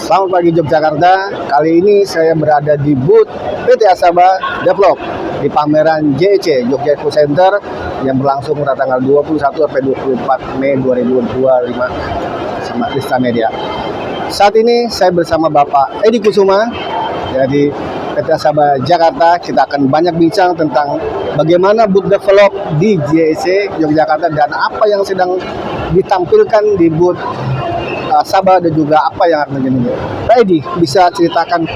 Selamat pagi Yogyakarta. Kali ini saya berada di booth PT Asaba Develop di pameran JEC Jogja Eco Center yang berlangsung pada tanggal 21 sampai 24 Mei 2025 sama Lista Media. Saat ini saya bersama Bapak Edi Kusuma dari PT Asaba Jakarta. Kita akan banyak bincang tentang bagaimana booth develop di JEC Yogyakarta dan apa yang sedang ditampilkan di booth Asaba dan juga apa yang akan terjadi. Pak Edi, bisa ceritakan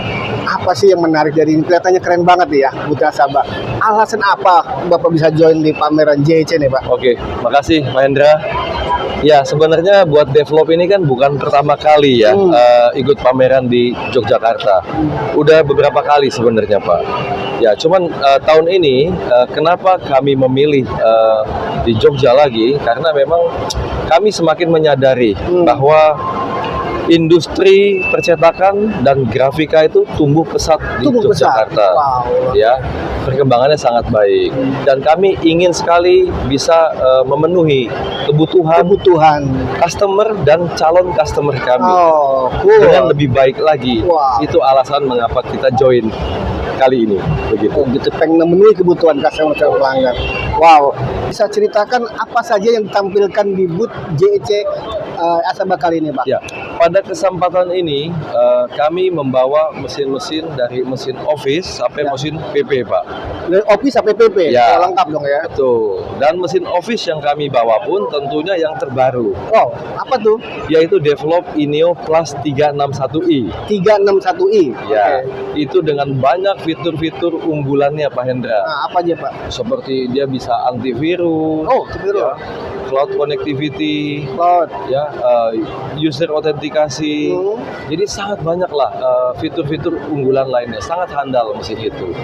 apa sih yang menarik dari ini? Kelihatannya keren banget nih ya, booth Asaba. Alasan apa Bapak bisa join di pameran JEC nih Pak? Oke, makasih Pak Hendra. Ya, sebenarnya buat develop ini kan bukan pertama kali ya ikut pameran di Yogyakarta. Udah beberapa kali sebenarnya Pak. Ya, cuman tahun ini kenapa kami memilih di Jogja lagi? Karena memang kami semakin menyadari bahwa industri percetakan dan grafika itu tumbuh pesat di Yogyakarta. Wow. Ya, perkembangannya sangat baik dan kami ingin sekali bisa memenuhi kebutuhan customer dan calon customer kami dengan lebih baik lagi. Itu alasan mengapa kita join kali ini begitu. Gitu, pengen memenuhi kebutuhan customer pelanggan. Wow, bisa ceritakan apa saja yang ditampilkan di booth JEC Asaba kali ini Pak? Ya, pada kesempatan ini kami membawa mesin-mesin dari mesin office sampai mesin PP Pak. Dari office sampai PP, ya, lengkap dong ya? Betul. Dan mesin office yang kami bawa pun tentunya yang terbaru. Wow, apa tuh? Yaitu Develop INEO Plus 361i. 361i? Ya, itu dengan banyak fitur-fitur unggulannya Pak Hendra. Nah, apa aja Pak? Seperti dia bisa antivirus, ya, cloud connectivity, ya, user autentikasi. Jadi sangat banyak lah fitur-fitur unggulan lainnya. Sangat handal mesin itu.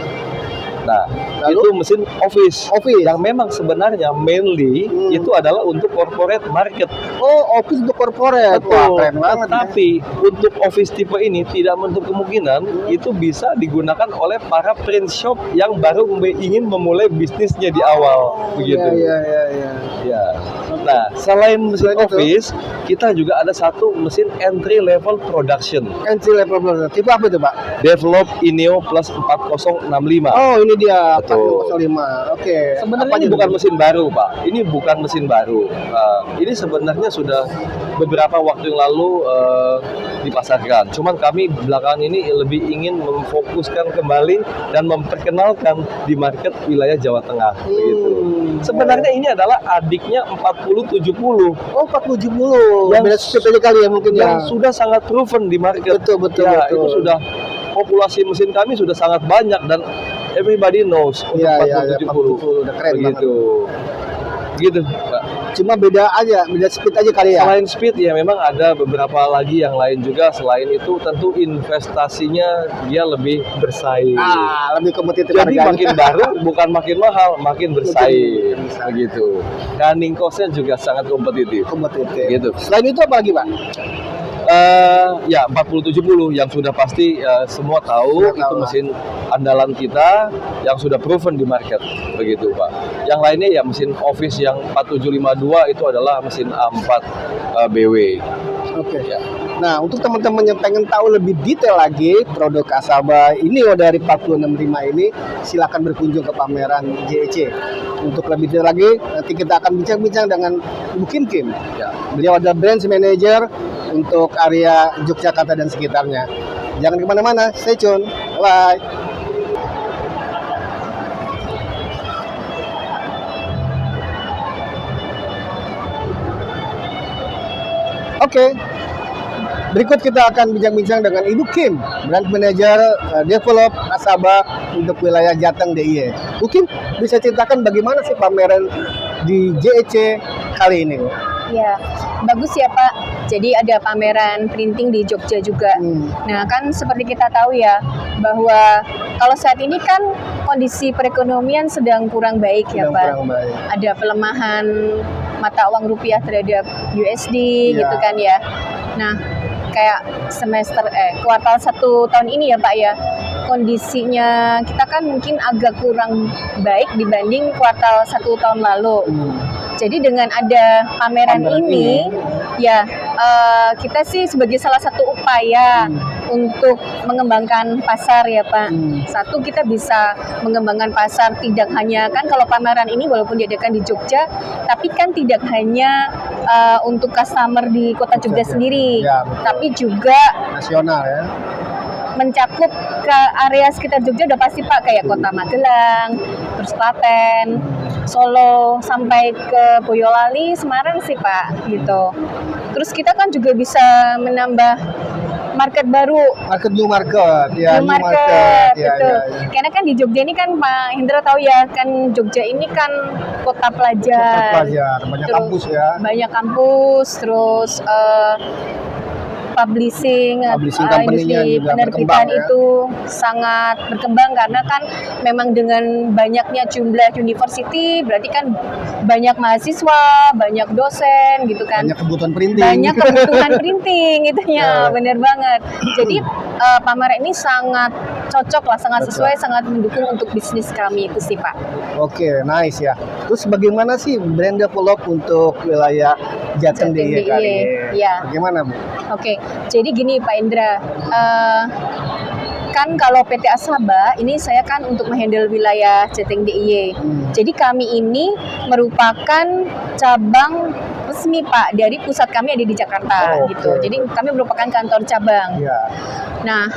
Nah, itu mesin office yang memang sebenarnya mainly itu adalah untuk corporate market. Oh, office untuk corporate. Betul. Wah, keren banget. Tapi untuk office tipe ini tidak menutup kemungkinan itu bisa digunakan oleh para print shop yang baru ingin memulai bisnisnya di awal, begitu. Ya. Nah, selain mesin office, kita juga ada satu mesin entry level production. Entry level production. Tipe apa itu Pak? Develop INEO Plus 4065. Oh, ini dia 4065. Oke. Sebenarnya ini bukan mesin baru, Pak. Ini bukan mesin baru. Ini sebenarnya sudah beberapa waktu yang lalu dipasarkan. Cuman kami belakangan ini lebih ingin memfokuskan kembali dan memperkenalkan di market wilayah Jawa Tengah. Begitu. Sebenarnya ini adalah adiknya 4070. Oh, 4070. Yang beda sepeda kali ya mungkin yang sudah sangat proven di market. Betul. Itu sudah populasi mesin kami sudah sangat banyak dan everybody knows untuk 4070. Udah keren begitu. Gitu, Pak. Cuma beda speed aja kali ya. Selain speed ya memang ada beberapa lagi yang lain juga. Selain itu tentu investasinya dia lebih bersaing. Lebih kompetitif. Jadi makin baru bukan makin mahal, makin bersaing. Begitu. Running cost-nya juga sangat kompetitif. Gitu. Selain itu apa lagi, Pak? Ya 4070 yang sudah pasti semua tahu itu mesin andalan kita yang sudah proven di market, begitu Pak. Yang lainnya ya mesin office yang 4752 itu adalah mesin A4 BW. Oke. Ya. Nah, untuk teman-teman yang pengen tahu lebih detail lagi produk Asaba INEO dari 4065 ini, silakan berkunjung ke pameran JEC. Untuk lebih detail lagi, nanti kita akan bincang-bincang dengan Bu Kim. Ya. Beliau adalah branch manager untuk area Yogyakarta dan sekitarnya. Jangan kemana-mana, stay tune. Bye. Oke. Berikut kita akan bincang-bincang dengan Ibu Kim, Brand Manager Develop Asaba untuk wilayah Jateng DIY. Bu Kim, bisa ceritakan bagaimana sih pameran di JEC kali ini? Ya, bagus ya Pak. Jadi ada pameran printing di Jogja juga. Nah kan seperti kita tahu ya, bahwa kalau saat ini kan kondisi perekonomian sedang kurang baik ya Pak. Ada pelemahan mata uang rupiah terhadap USD gitu kan ya. Nah kayak kuartal 1 tahun ini ya Pak ya, kondisinya kita kan mungkin agak kurang baik dibanding kuartal 1 tahun lalu. Jadi dengan ada pameran ini Ya, kita sih sebagai salah satu upaya untuk mengembangkan pasar ya Pak. Satu, kita bisa mengembangkan pasar tidak hanya kan kalau pameran ini walaupun diadakan di Jogja, tapi kan tidak hanya untuk customer di kota Jogja sendiri, Ya, betul. tapi juga Nasional ya. mencakup ke area sekitar Jogja udah pasti Pak, kayak kota Magelang, terus Klaten, Solo, sampai ke Boyolali, Semarang sih Pak gitu. Terus kita kan juga bisa menambah market baru, New market ya. new market Ya, gitu. ya, ya. Karena kan di Jogja ini kan Pak Hendra tahu ya, kan Jogja ini kan kota pelajar. Pelajar, banyak Terus kampus ya. Banyak kampus, terus publishing company-nya industri juga penerbitan berkembang ya. itu sangat berkembang karena kan memang dengan banyaknya jumlah university berarti kan banyak mahasiswa, banyak dosen gitu kan. Banyak kebutuhan printing. Banyak kebutuhan printing itunya, Ya. bener banget. Jadi pameran ini sangat cocok lah, sangat Betul. sesuai, sangat mendukung untuk bisnis kami itu sih Pak. Oke, nice ya. Terus bagaimana sih brand develop untuk wilayah Jateng Jateng DIY kali DIY, ini? ya. Bagaimana, Bu? Oke, jadi gini Pak Indra, kan kalau PT Asaba ini saya kan untuk menghandle wilayah Jateng DIY. Jadi kami ini merupakan cabang resmi Pak dari pusat kami ada di Jakarta Oh, gitu. oke. Jadi kami merupakan kantor cabang. Iya. Nah,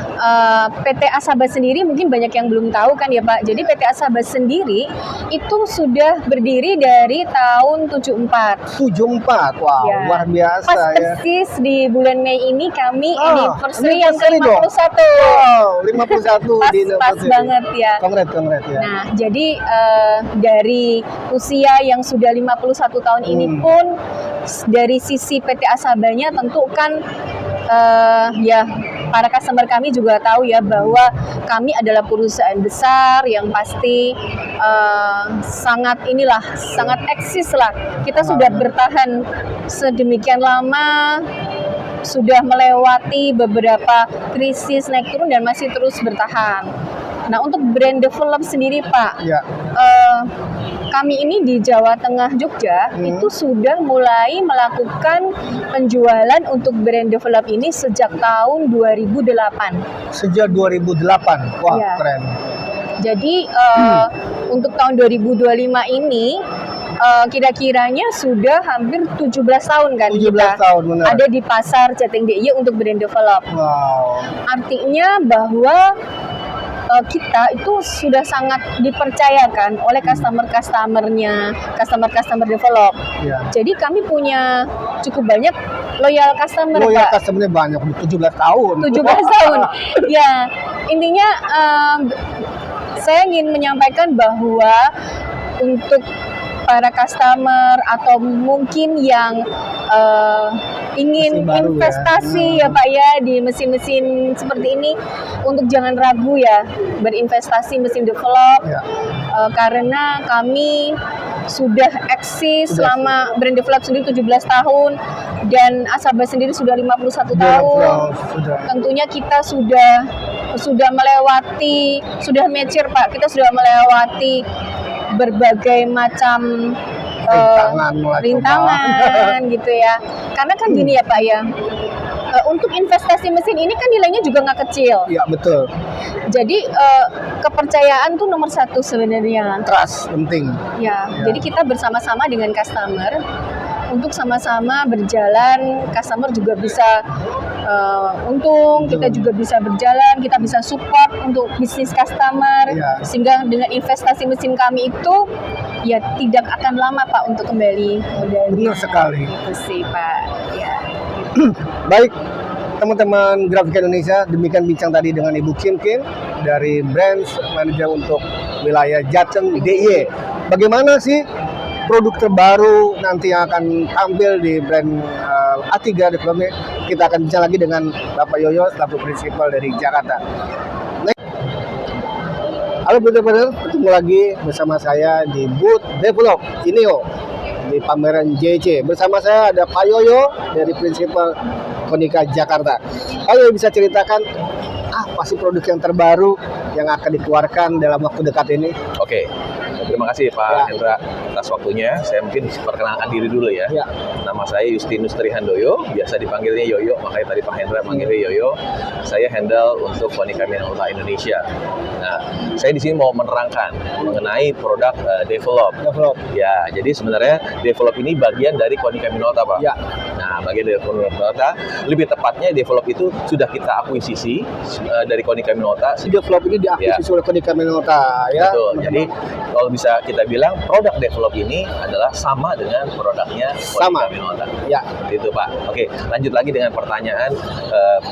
PT Asaba sendiri mungkin banyak yang belum tahu kan ya Pak. Jadi PT Asaba sendiri itu sudah berdiri dari tahun 74. 74. Wow, Ya. luar biasa Pas ya. persis di bulan Mei ini kami anniversary yang anniversary dong. ke-51. Wow, 51 Pas, di pas anniversary. banget ya. Kongres ya. Nah, jadi dari usia yang sudah 51 tahun ini pun dari sisi PT Asabanya tentu kan ya para customer kami juga tahu ya bahwa kami adalah perusahaan besar yang pasti sangat eksis lah. Kita sudah bertahan sedemikian lama, sudah melewati beberapa krisis naik turun dan masih terus bertahan. Nah, untuk brand develop sendiri Pak, Ya. kami ini di Jawa Tengah Jogja itu sudah mulai melakukan penjualan untuk brand develop ini sejak tahun 2008. Sejak 2008. Wah, Iya. keren. Jadi untuk tahun 2025 ini kira-kiranya sudah hampir 17 tahun kan 17 kita tahun benar. ada di pasar Jateng DIY untuk brand develop. Wow. Artinya bahwa kita itu sudah sangat dipercayakan oleh customer-customer develop. Ya. Jadi kami punya cukup banyak loyal customer Oh ya, Pak. customer-nya banyak, 17 tahun. 17 tahun. Ya, intinya saya ingin menyampaikan bahwa untuk para customer atau mungkin yang ingin Mesin baru investasi ya Pak ya di mesin-mesin seperti ini, untuk jangan ragu ya berinvestasi mesin develop. Ya. Karena kami sudah eksis selama brand develop sendiri 17 tahun dan Asaba sendiri sudah 51 tahun. Sudah. Tentunya kita sudah melewati, sudah mature Pak, kita sudah melewati berbagai macam rintangan gitu ya. Karena kan gini ya Pak ya, untuk investasi mesin ini kan nilainya juga nggak kecil. Iya, betul. Jadi kepercayaan tuh nomor satu sebenarnya. Trust penting. Ya, jadi kita bersama-sama dengan customer untuk sama-sama berjalan, customer juga bisa untung, kita juga bisa berjalan, kita bisa support untuk bisnis customer, Ya. sehingga dengan investasi mesin kami itu ya tidak akan lama Pak untuk kembali modalnya. Benar sekali. Itu sih Pak. Ya. Baik, teman-teman Grafika Indonesia, demikian bincang tadi dengan Ibu Kim dari Brand Manager untuk wilayah Jateng DIY. Bagaimana sih produk terbaru nanti yang akan tampil di brand A3 Development? Kita akan bincang lagi dengan Bapak Yoyo, selaku prinsipal dari Jakarta. Halo brother, ketemu lagi bersama saya di booth Develop Ineo di pameran JC. Bersama saya ada Pak Yoyo dari prinsipal Konica Jakarta. Pak Yoyo bisa ceritakan apa sih produk yang terbaru yang akan dikeluarkan dalam waktu dekat ini? Oke. Terima kasih Pak Ya. Hendra atas waktunya. Saya mungkin perkenalkan diri dulu ya. Ya. Nama saya Justinus Trihandoyo, biasa dipanggilnya Yoyo, makanya tadi Pak Hendra panggilnya Yoyo. Saya handle untuk Konica Minolta Indonesia. Nah, saya di sini mau menerangkan mengenai produk develop. Develop. Ya, jadi sebenarnya develop ini bagian dari Konica Minolta, Pak. Ya. Nah, bagian dari Konica Minolta, lebih tepatnya develop itu sudah kita akuisisi dari Konica Minolta. Si develop ini diakuisisi oleh Konica Minolta ya. Betul. Jadi kalau bisa kita bilang produk develop ini adalah sama dengan produknya Sama. Konica Minolta. Ya. Itu Pak. Oke, lanjut lagi dengan pertanyaan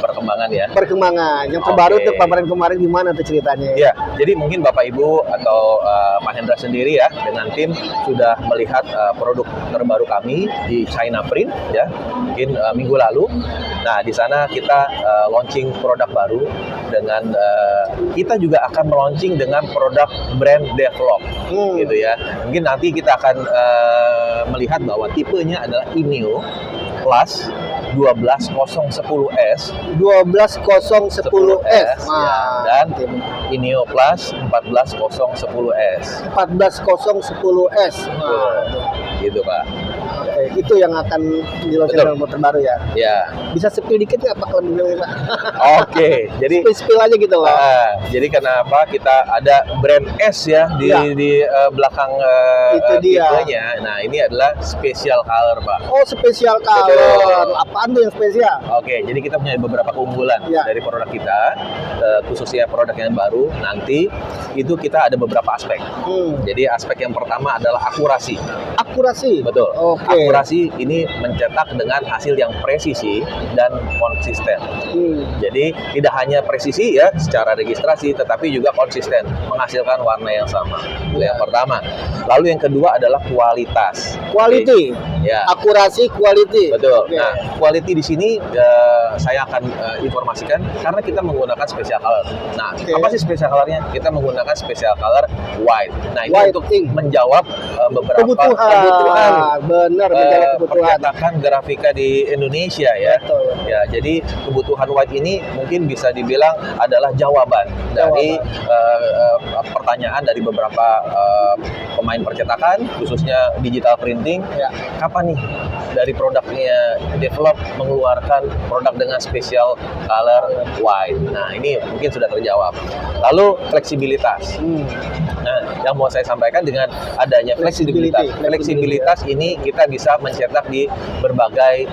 perkembangan ya. Perkembangan yang terbaru Oke. tuh pameran kemarin gimana tuh ceritanya? Ya, jadi mungkin Bapak Ibu atau Pak Hendra sendiri ya dengan tim sudah melihat produk terbaru kami di China Print ya, mungkin minggu lalu. Nah, di sana kita launching produk baru dengan kita juga akan meluncing dengan produk brand develop gitu ya. Mungkin nanti kita akan melihat bahwa tipenya adalah INEO Plus 12010S 12010S. ya, dan INEO Plus 14010S. 14010S. Gitu Pak. Oke, itu yang akan dilaunching Betul. dalam model terbaru ya. Ya. Bisa spill dikit nggak Pak kalau dibilang Pak? Oke, jadi Spill aja gitu loh. jadi kenapa kita ada brand S ya di Ya. belakang Itu dia. tipenya. Nah, ini adalah special color, Pak. Oh, spesial color. Betul. Apaan tuh yang spesial? Oke, jadi kita punya beberapa keunggulan Ya. dari produk kita, khususnya produk yang baru. Nanti itu kita ada beberapa aspek. Jadi aspek yang pertama adalah akurasi. Akurasi. Betul. Oke. Akurasi ini mencetak dengan hasil yang presisi dan konsisten. Jadi tidak hanya presisi ya secara registrasi, tetapi juga konsisten menghasilkan warna yang sama. Itu yang pertama. Lalu yang kedua adalah kualitas. Quality. Ya. Akurasi, quality. Betul. Oke. Nah, quality di sini saya akan informasikan karena kita menggunakan special color. Nah, Oke. apa sih special colornya? Kita menggunakan special color white. Nah, ini White untuk ink. menjawab beberapa Kebutuhan. Benar, menjawab kebutuhan. percetakan grafika di Indonesia ya. Betul. Ya, jadi kebutuhan white ini mungkin bisa dibilang adalah jawaban dari pertanyaan dari beberapa pemain percetakan, khususnya digital printing. Ya. Kapan nih dari produknya develop mengeluarkan produk dengan special color white? Nah, ini mungkin sudah terjawab. Lalu fleksibilitas. Nah, yang mau saya sampaikan dengan adanya fleksibilitas. Fleksibilitas ini kita bisa mencetak di berbagai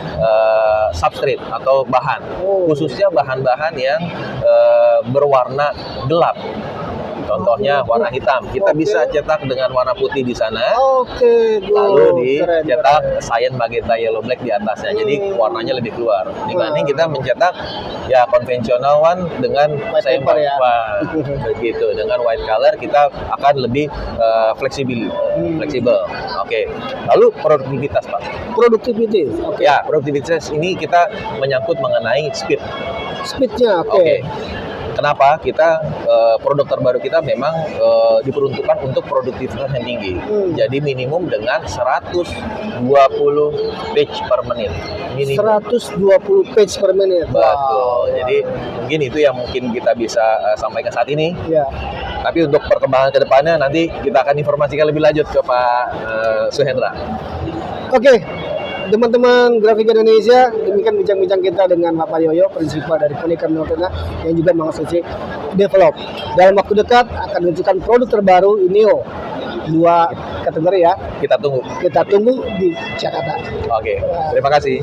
substrate atau bahan, khususnya bahan-bahan yang berwarna gelap. Contohnya warna hitam, kita Oke. bisa cetak dengan warna putih di sana, Oke, good. lalu Keren, dicetak keren. cyan, magenta, yellow, black di atasnya. Jadi warnanya lebih keluar. Dibanding kita mencetak ya konvensional one dengan White cyan, paper ya. begitu. Dengan white color kita akan lebih fleksibel. Oke. Lalu produktivitas, Pak. Productivity. Oke. Ya, produktivitas ini kita menyangkut mengenai speed. Speednya, oke. Oke. Kenapa? Kita produk terbaru kita memang diperuntukkan untuk produktivitas yang tinggi. Jadi minimum dengan 120 page per menit. Minimum. 120 page per menit. Betul. Wow. Jadi mungkin itu yang mungkin kita bisa sampaikan saat ini. Ya. Tapi untuk perkembangan ke depannya nanti kita akan informasikan lebih lanjut ke Pak Suhendra. Oke. Teman-teman Grafik Indonesia, demikian bincang-bincang kita dengan Bapak Yoyo, prinsipal dari Konica Minolta yang juga mengasosiasi develop. Dalam waktu dekat akan menunjukkan produk terbaru INEO. 2 kategori ya. Kita tunggu. Kita tunggu di Jakarta. Oke. Terima kasih.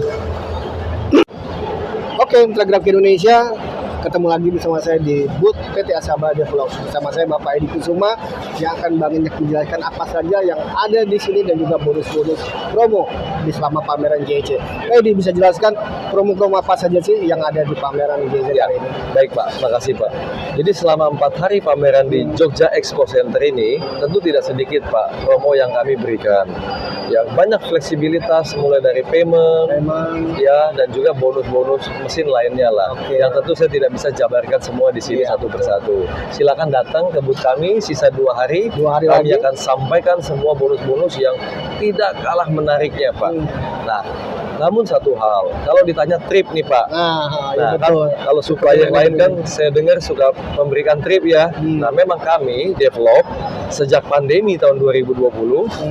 Oke, Mitra Grafik Indonesia, ketemu lagi bersama saya di booth PT Asaba Develop. Bersama saya Bapak Edi Kusuma yang akan banyak menjelaskan apa saja yang ada di sini dan juga bonus-bonus promo di selama pameran JEC. Edi bisa jelaskan promo-promo apa saja sih yang ada di pameran JEC Ya, hari ini? baik Pak, makasih Pak. Jadi selama 4 hari pameran di Jogja Expo Center ini, tentu tidak sedikit Pak promo yang kami berikan. Yang banyak fleksibilitas mulai dari payment, Memang ya, dan juga bonus-bonus mesin lainnya lah. Oke. Yang tentu saya tidak bisa jabarkan semua di sini Iya, satu persatu. Silakan datang ke booth kami sisa 2 hari. 2 hari Kami lagi. akan sampaikan semua bonus-bonus yang tidak kalah menariknya Pak. Nah, namun satu hal, kalau ditanya trip nih Pak. Nah, Nah, ya kan betul. kalau supplier lain kan saya dengar suka memberikan trip ya. Nah, memang kami develop sejak pandemi tahun 2020,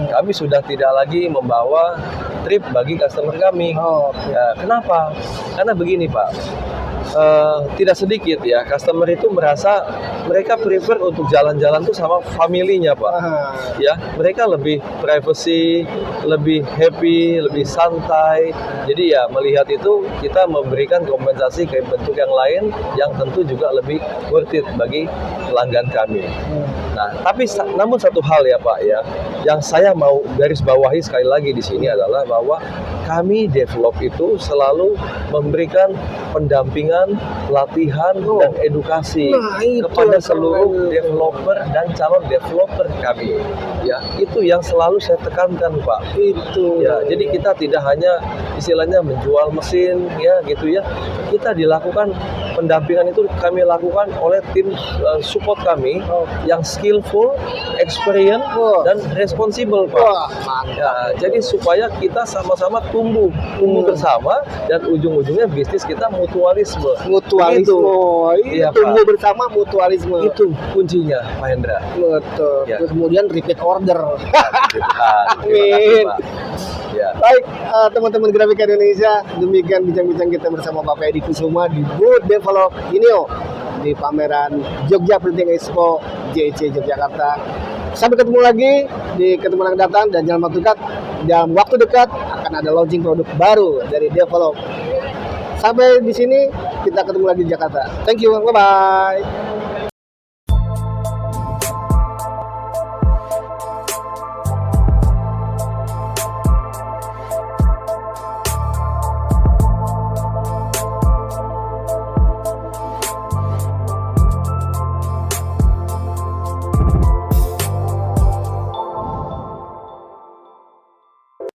kami sudah tidak lagi membawa trip bagi customer kami. Oh, Ya, kenapa? Karena begini Pak, tidak sedikit ya customer itu merasa mereka prefer untuk jalan-jalan tuh sama familinya Pak. ah, Ya, mereka lebih privacy, lebih happy, lebih santai. Jadi ya melihat itu kita memberikan kompensasi ke bentuk yang lain yang tentu juga lebih worth it bagi pelanggan kami. Nah, tapi namun satu hal ya Pak ya, yang saya mau garis bawahi sekali lagi di sini adalah bahwa kami develop itu selalu memberikan pendampingan, pelatihan, dan edukasi Nah, itu kepada yang seluruh keren. developer dan calon developer kami. Ya, itu yang selalu saya tekankan Pak. itu. Ya, jadi kita tidak hanya istilahnya menjual mesin ya gitu ya. Kita dilakukan pendampingan itu kami lakukan oleh tim support kami yang skillful, experience, Wah. dan responsible Pak. Wah, mantap. Ya, jadi supaya kita sama-sama tumbuh bersama dan ujung-ujungnya bisnis kita mutualisme. Mutualisme. Iya, Tumbuh Pak. bersama mutualisme. Itu kuncinya, Pak Hendra. Betul. Ya. Terus kemudian repeat order. Terima Amin. kasih, Pak. Ya. Baik, teman-teman Grafika Indonesia, demikian bincang-bincang kita bersama Bapak Edi Kusuma di booth Develop Inio di pameran Jogja Printing Expo JEC Yogyakarta. Sampai ketemu lagi di ketemuan yang datang dan jangan waktu dekat akan ada launching produk baru dari Develop. Sampai di sini kita ketemu lagi di Jakarta. Thank you, bye bye.